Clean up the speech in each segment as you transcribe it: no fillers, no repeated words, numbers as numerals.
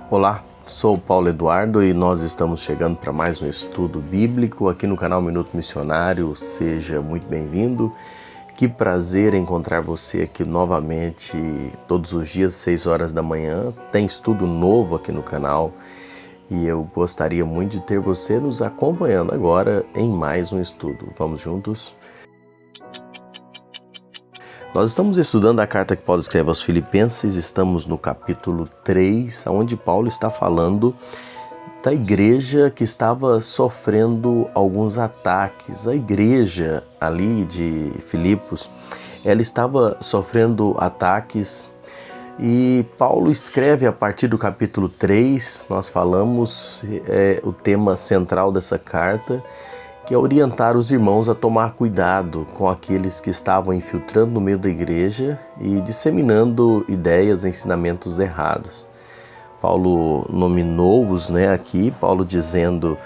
Olá, sou o Paulo Eduardo e nós estamos chegando para mais um estudo bíblico aqui no canal Minuto Missionário. Seja muito bem-vindo. Que prazer encontrar você aqui novamente todos os dias, 6 horas da manhã. Tem estudo novo aqui no canal e eu gostaria muito de ter você nos acompanhando agora em mais um estudo. Vamos juntos? Nós estamos estudando a carta que Paulo escreve aos Filipenses, estamos no capítulo 3, onde Paulo está falando da igreja que estava sofrendo alguns ataques. A igreja ali de Filipos, ela estava sofrendo ataques e Paulo escreve a partir do capítulo 3, nós falamos o tema central dessa carta, que é orientar os irmãos a tomar cuidado com aqueles que estavam infiltrando no meio da igreja e disseminando ideias e ensinamentos errados. Paulo nominou-os aqui, Paulo dizendo,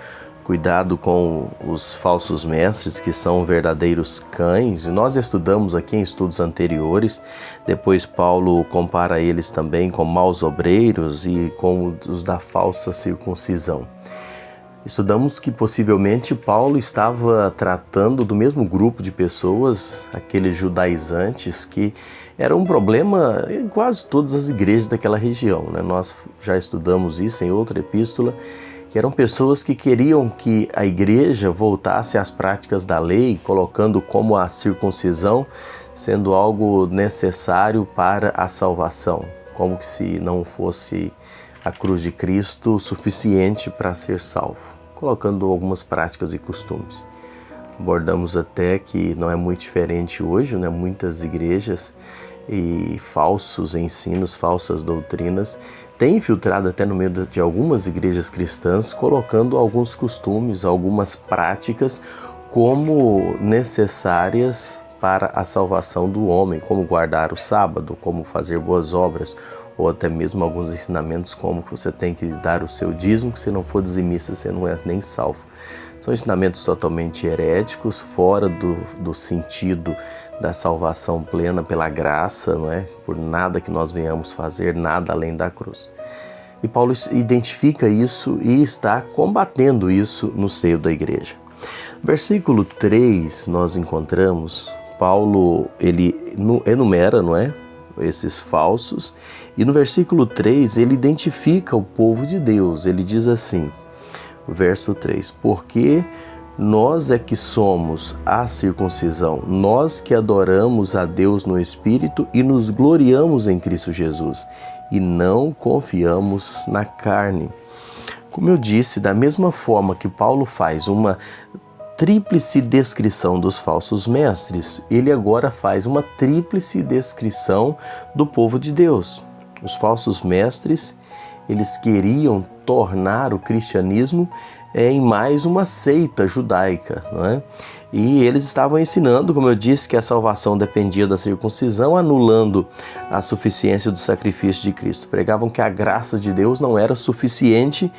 cuidado com os falsos mestres que são verdadeiros cães. Nós estudamos aqui em estudos anteriores, depois Paulo compara eles também com maus obreiros e com os da falsa circuncisão. Estudamos que possivelmente Paulo estava tratando do mesmo grupo de pessoas, aqueles judaizantes, que era um problema em quase todas as igrejas daquela região. Nós já estudamos isso em outra epístola, que eram pessoas que queriam que a igreja voltasse às práticas da lei, colocando como a circuncisão sendo algo necessário para a salvação, como que se não fosse a cruz de Cristo suficiente para ser salvo, colocando algumas práticas e costumes. Abordamos até que não é muito diferente hoje, muitas igrejas e falsos ensinos, falsas doutrinas têm infiltrado até no meio de algumas igrejas cristãs, colocando alguns costumes, algumas práticas como necessárias para a salvação do homem, como guardar o sábado, como fazer boas obras, ou até mesmo alguns ensinamentos como que você tem que dar o seu dízimo, que se não for dizimista você não é nem salvo. São ensinamentos totalmente heréticos, fora do sentido da salvação plena pela graça, por nada que nós venhamos fazer, nada além da cruz. E Paulo identifica isso e está combatendo isso no seio da igreja. Versículo 3 nós encontramos, Paulo ele enumera, esses falsos, e no versículo 3 ele identifica o povo de Deus. Ele diz assim, verso 3, porque nós é que somos a circuncisão, nós que adoramos a Deus no Espírito e nos gloriamos em Cristo Jesus, e não confiamos na carne. Como eu disse, da mesma forma que Paulo faz uma tríplice descrição dos falsos mestres, ele agora faz uma tríplice descrição do povo de Deus. Os falsos mestres, eles queriam tornar o cristianismo em mais uma seita judaica, E eles estavam ensinando, como eu disse, que a salvação dependia da circuncisão, anulando a suficiência do sacrifício de Cristo. Pregavam que a graça de Deus não era suficiente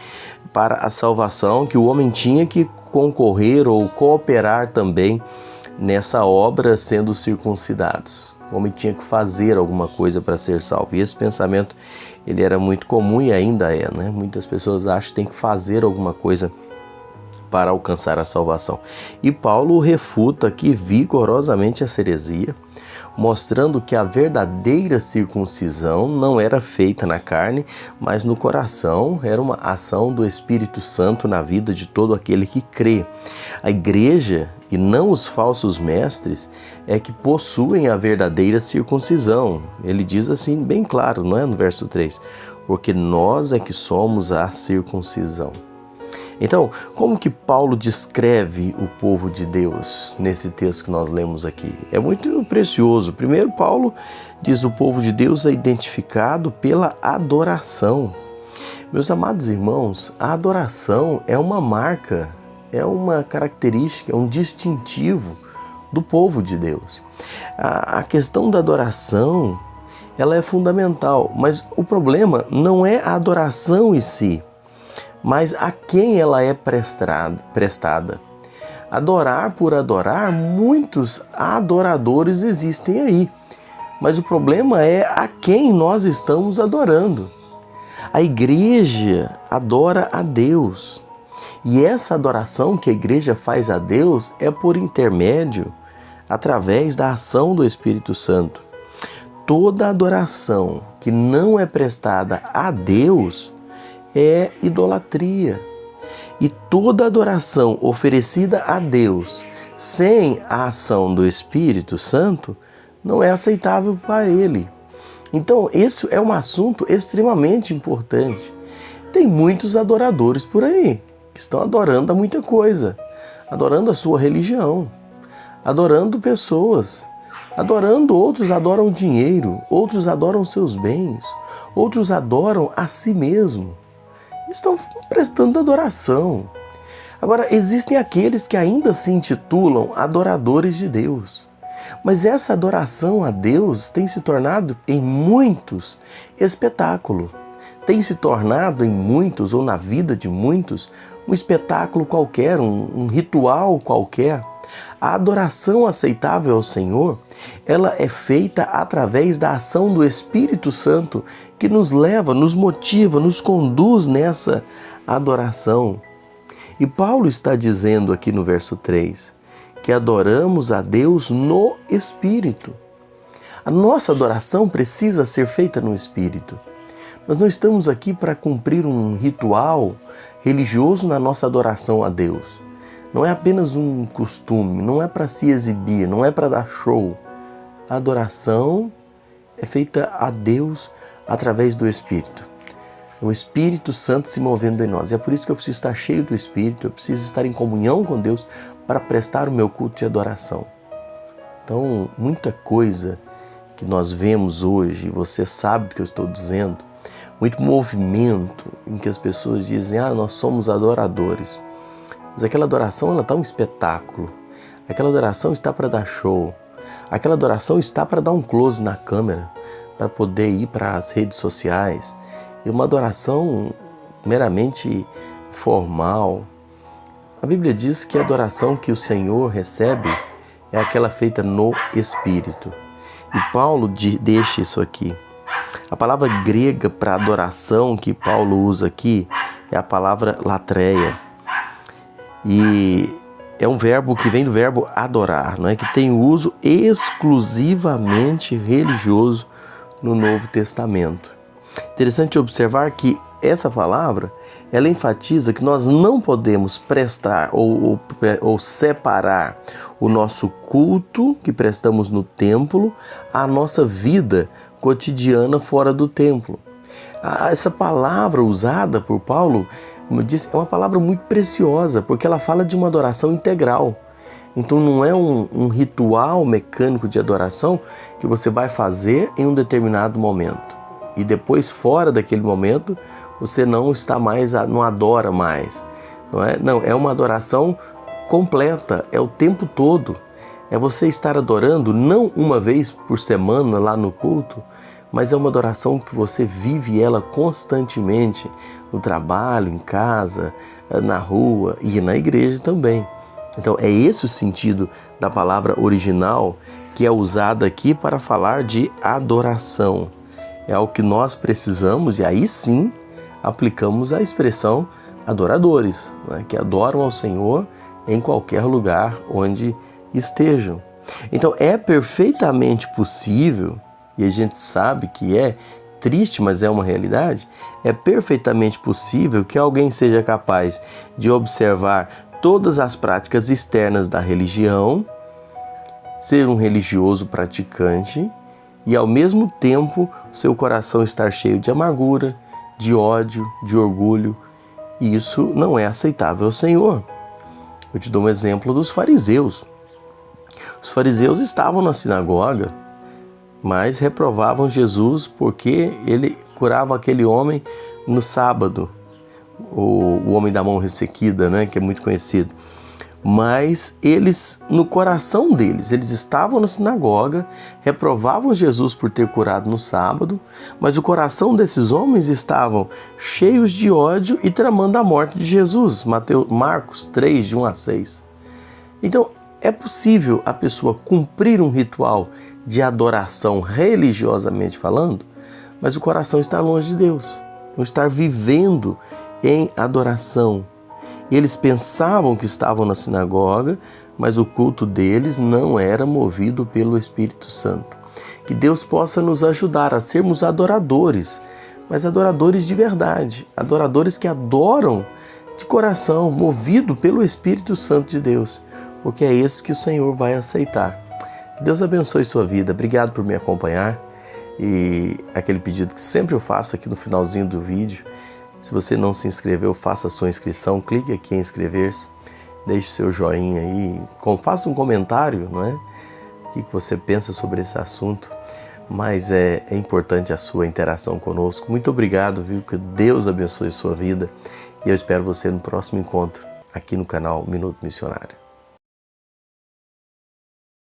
para a salvação, que o homem tinha que concorrer ou cooperar também nessa obra sendo circuncidados. O homem tinha que fazer alguma coisa para ser salvo. E esse pensamento ele era muito comum e ainda é. Muitas pessoas acham que tem que fazer alguma coisa para alcançar a salvação. E Paulo refuta aqui vigorosamente essa heresia, mostrando que a verdadeira circuncisão não era feita na carne, mas no coração, era uma ação do Espírito Santo na vida de todo aquele que crê. A igreja, e não os falsos mestres, é que possuem a verdadeira circuncisão. Ele diz assim bem claro, no verso 3, porque nós é que somos a circuncisão. Então, como que Paulo descreve o povo de Deus nesse texto que nós lemos aqui? É muito precioso. Primeiro, Paulo diz que o povo de Deus é identificado pela adoração. Meus amados irmãos, a adoração é uma marca, é uma característica, é um distintivo do povo de Deus. A questão da adoração, ela é fundamental, mas o problema não é a adoração em si, mas a quem ela é prestada. Adorar por adorar, muitos adoradores existem aí, mas o problema é a quem nós estamos adorando. A igreja adora a Deus. E essa adoração que a igreja faz a Deus é por intermédio, através da ação do Espírito Santo. Toda adoração que não é prestada a Deus é idolatria. E toda adoração oferecida a Deus sem a ação do Espírito Santo não é aceitável para Ele. Então, esse é um assunto extremamente importante. Tem muitos adoradores por aí que estão adorando a muita coisa, adorando a sua religião, adorando pessoas, outros adoram dinheiro, outros adoram seus bens, outros adoram a si mesmo. Estão prestando adoração. Agora, existem aqueles que ainda se intitulam adoradores de Deus. Mas essa adoração a Deus tem se tornado em muitos espetáculo. Tem se tornado em muitos, ou na vida de muitos, um espetáculo qualquer, um ritual qualquer. A adoração aceitável ao Senhor, ela é feita através da ação do Espírito Santo que nos leva, nos motiva, nos conduz nessa adoração. E Paulo está dizendo aqui no verso 3 que adoramos a Deus no Espírito. A nossa adoração precisa ser feita no Espírito. Nós não estamos aqui para cumprir um ritual religioso na nossa adoração a Deus. Não é apenas um costume, não é para se exibir, não é para dar show. A adoração é feita a Deus através do Espírito. O Espírito Santo se movendo em nós. E é por isso que eu preciso estar cheio do Espírito, eu preciso estar em comunhão com Deus para prestar o meu culto de adoração. Então, muita coisa que nós vemos hoje, você sabe do que eu estou dizendo, muito movimento em que as pessoas dizem, nós somos adoradores. Mas aquela adoração, ela está um espetáculo. Aquela adoração está para dar show. Aquela adoração está para dar um close na câmera, para poder ir para as redes sociais. E uma adoração meramente formal. A Bíblia diz que a adoração que o Senhor recebe é aquela feita no Espírito. E Paulo deixa isso aqui. A palavra grega para adoração que Paulo usa aqui é a palavra latreia. E é um verbo que vem do verbo adorar, não é? Que tem uso exclusivamente religioso no Novo Testamento. Interessante observar que essa palavra, ela enfatiza que nós não podemos prestar ou separar o nosso culto que prestamos no templo à nossa vida cotidiana fora do templo. Essa palavra usada por Paulo, como eu disse, é uma palavra muito preciosa, porque ela fala de uma adoração integral. Então não é um ritual mecânico de adoração que você vai fazer em um determinado momento. E depois, fora daquele momento, você não adora mais. Não, é uma adoração completa, é o tempo todo. É você estar adorando não uma vez por semana lá no culto, mas é uma adoração que você vive ela constantemente no trabalho, em casa, na rua e na igreja também. Então é esse o sentido da palavra original que é usada aqui para falar de adoração. É algo que nós precisamos e aí sim aplicamos a expressão adoradores, né? Que adoram ao Senhor em qualquer lugar onde estejam. Então é perfeitamente possível, e a gente sabe que é triste, mas é uma realidade, é perfeitamente possível que alguém seja capaz de observar todas as práticas externas da religião, ser um religioso praticante e ao mesmo tempo seu coração estar cheio de amargura, de ódio, de orgulho, e isso não é aceitável ao Senhor. Eu te dou um exemplo dos fariseus. Os fariseus estavam na sinagoga, mas reprovavam Jesus porque ele curava aquele homem no sábado, o homem da mão ressequida, né, que é muito conhecido. Mas eles, no coração deles, eles estavam na sinagoga, reprovavam Jesus por ter curado no sábado, mas o coração desses homens estavam cheios de ódio e tramando a morte de Jesus. Marcos 3, de 1 a 6. Então, é possível a pessoa cumprir um ritual de adoração religiosamente falando, mas o coração está longe de Deus. não estar vivendo em adoração. Eles pensavam que estavam na sinagoga, mas o culto deles não era movido pelo Espírito Santo. Que Deus possa nos ajudar a sermos adoradores, mas adoradores de verdade, adoradores que adoram de coração, movido pelo Espírito Santo de Deus, porque é esse que o Senhor vai aceitar. Que Deus abençoe sua vida. Obrigado por me acompanhar. E aquele pedido que sempre eu faço aqui no finalzinho do vídeo, se você não se inscreveu, faça a sua inscrição, clique aqui em inscrever-se, deixe o seu joinha aí, faça um comentário, não é? O que você pensa sobre esse assunto, mas é importante a sua interação conosco. Muito obrigado, viu? Que Deus abençoe sua vida e eu espero você no próximo encontro aqui no canal Minuto Missionário.